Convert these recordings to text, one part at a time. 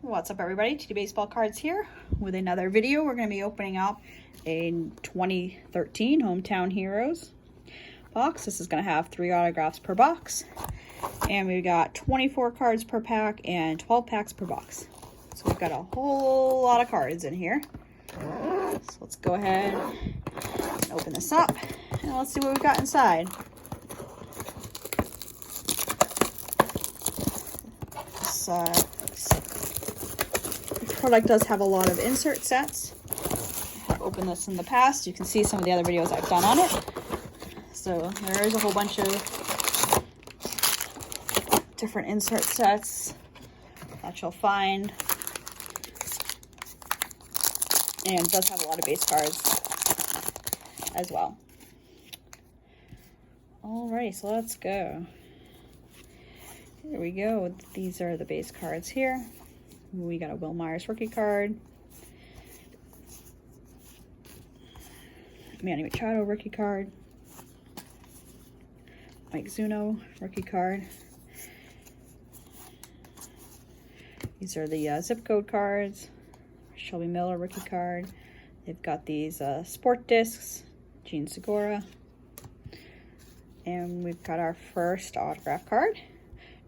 What's up, everybody? TDBaseballcards here with another video. We're going to be opening up a 2013 Hometown Heroes box. This is going to have 3 autographs per box, and we've got 24 cards per pack and 12 packs per box. So we've got a whole lot of cards in here. So let's go ahead and open this up, and let's see what we've got inside. This product does have a lot of insert sets. I've opened this in the past. You can see some of the other videos I've done on it. So there is a whole bunch of different insert sets that you'll find. And it does have a lot of base cards as well. Alrighty, so let's go. Here we go. These are the base cards here. We got a Will Myers rookie card, Manny Machado rookie card, Mike Zuno rookie card. These are the zip code cards. Shelby Miller rookie card. They've got these sport discs, Gene Segura. And we've got our first autograph card,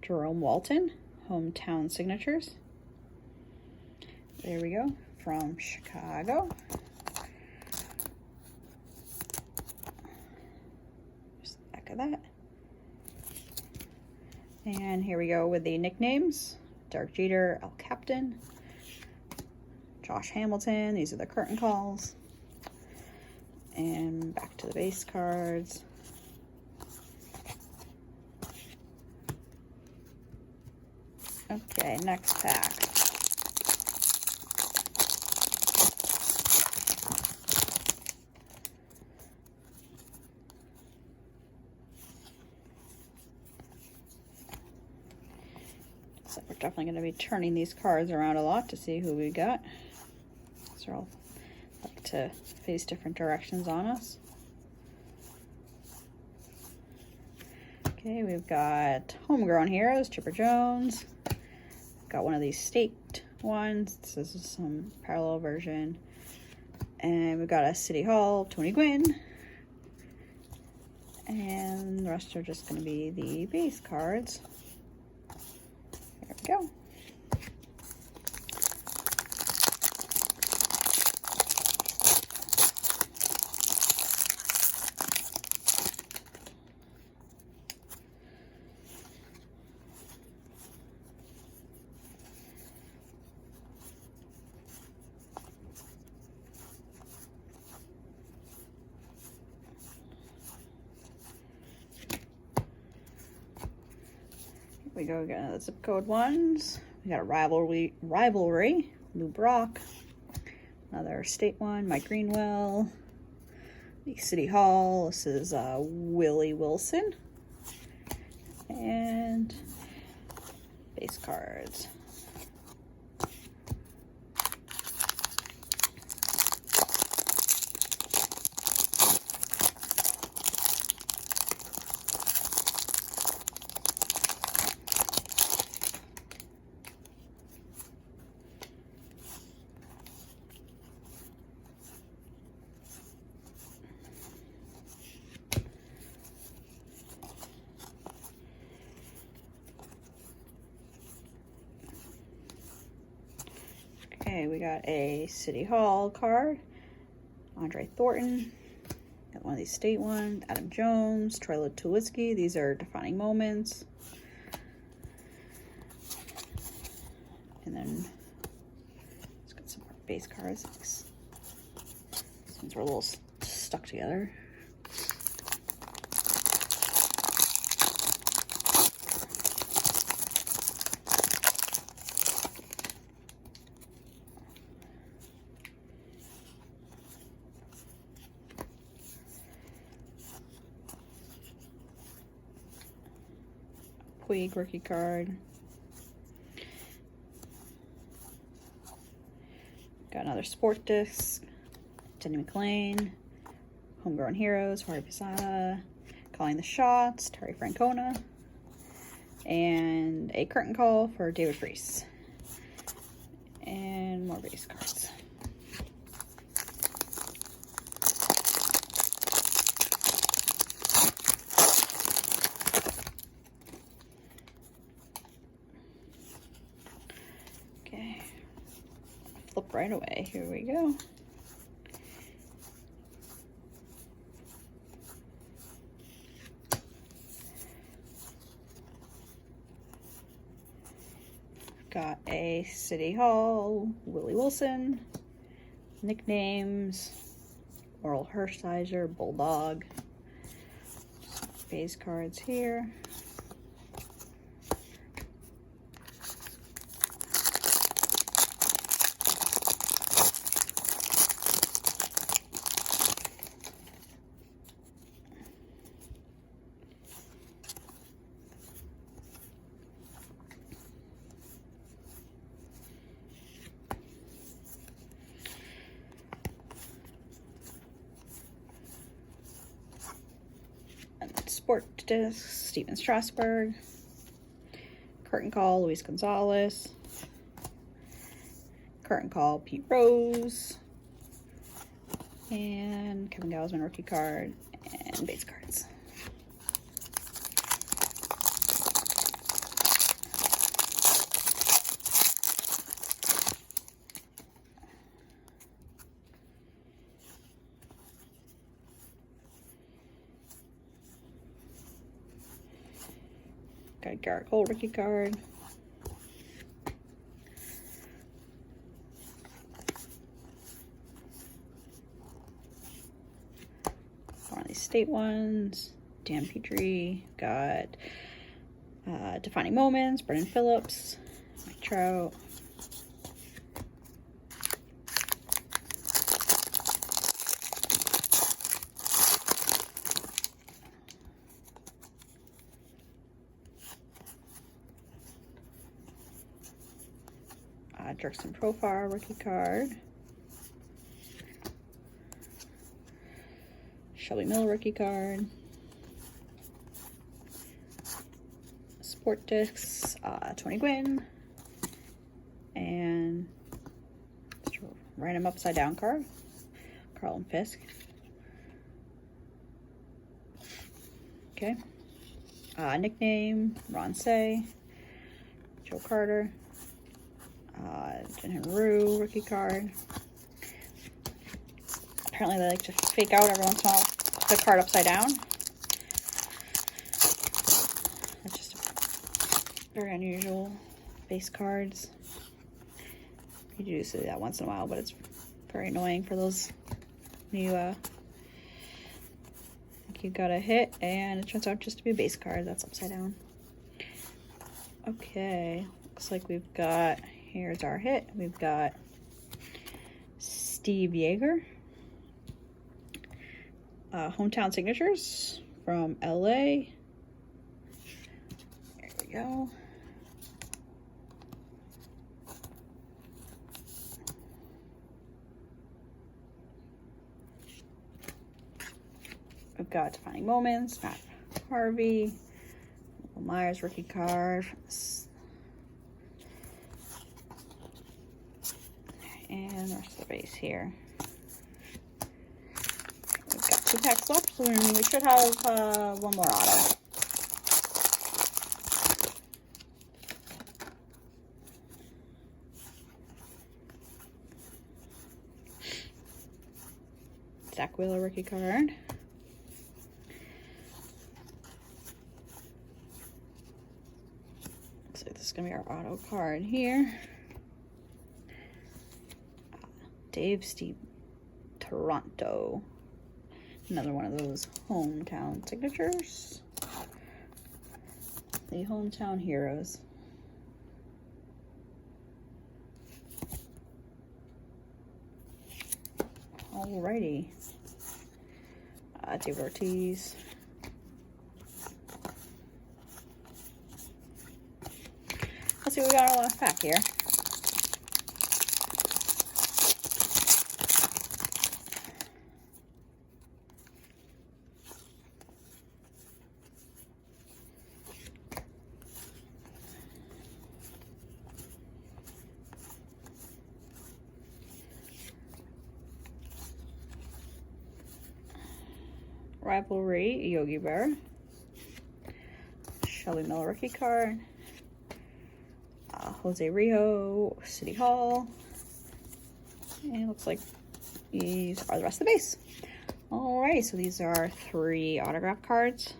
Jerome Walton, Hometown Signatures. There we go, from Chicago. Just the back of that. And here we go with the nicknames. Derek Jeter, El Captain. Josh Hamilton, these are the curtain calls. And back to the base cards. Okay, next pack. So we're definitely going to be turning these cards around a lot to see who we got. So I'll like to face different directions on us. Okay, we've got Homegrown Heroes, Chipper Jones. Got one of these staked ones. This is some parallel version. And we've got a City Hall, Tony Gwynn. And the rest are just going to be the base cards. There we go. We go again, the zip code ones. We got a rivalry, Lou Brock. Another state one, Mike Greenwell. The City Hall, this is Willie Wilson. And base cards. Okay, we got a City Hall card, Andre Thornton. Got one of these state ones, Adam Jones, Troy Tulowitzki. These are defining moments. And then let's get some more base cards. These ones are a little stuck together. Puig rookie card. Got another sport disc. Denny McLain. Homegrown Heroes. Jorge Posada. Calling the Shots. Terry Francona. And a curtain call for David Freese. And more base cards. Okay, flip right away. Here we go. Got a City Hall, Willie Wilson, nicknames, Oral Hershiser, Bulldog, base cards here. Sport disc, Steven Strasburg, curtain call, Luis Gonzalez, curtain call, Pete Rose, and Kevin Gausman rookie card, and base cards. Got a Garrett Cole rookie card. One of these state ones. Dan Petrie. Got Defining Moments. Brennan Phillips. Mike Trout. Jerkson Profile rookie card. Shelby Miller rookie card. Sport discs, Tony Gwynn. And random upside down card, Carlton Fisk. Okay. Nickname, Ron Say. Joe Carter. Jen Rue rookie card. Apparently they like to fake out every once in a while the card upside down. That's just very unusual. Base cards. You do see that once in a while, but it's very annoying for those new think you got a hit and it turns out just to be a base card that's upside down. Okay, looks like we've got, here's our hit. We've got Steve Yeager. Hometown Signatures from LA. There we go. We've got Defining Moments, Matt Harvey, Will Myers rookie card, and the rest of the base here. We've got 2 packs left, so we should have one more auto. Zach Wheeler rookie card. Looks like this is going to be our auto card here. Dave Steve Toronto. Another one of those hometown signatures. The hometown heroes. Alrighty. David Ortiz. Let's see what we got our last pack here. Rivalry, Yogi Berra. Shelby Miller rookie card. Jose Rio, City Hall. And it looks like these are the rest of the base. Alrighty, so these are 3 autograph cards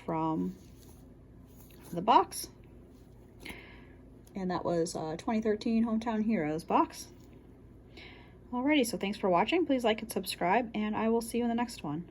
from the box. And that was 2013 Hometown Heroes box. Alrighty, so thanks for watching. Please like and subscribe, and I will see you in the next one.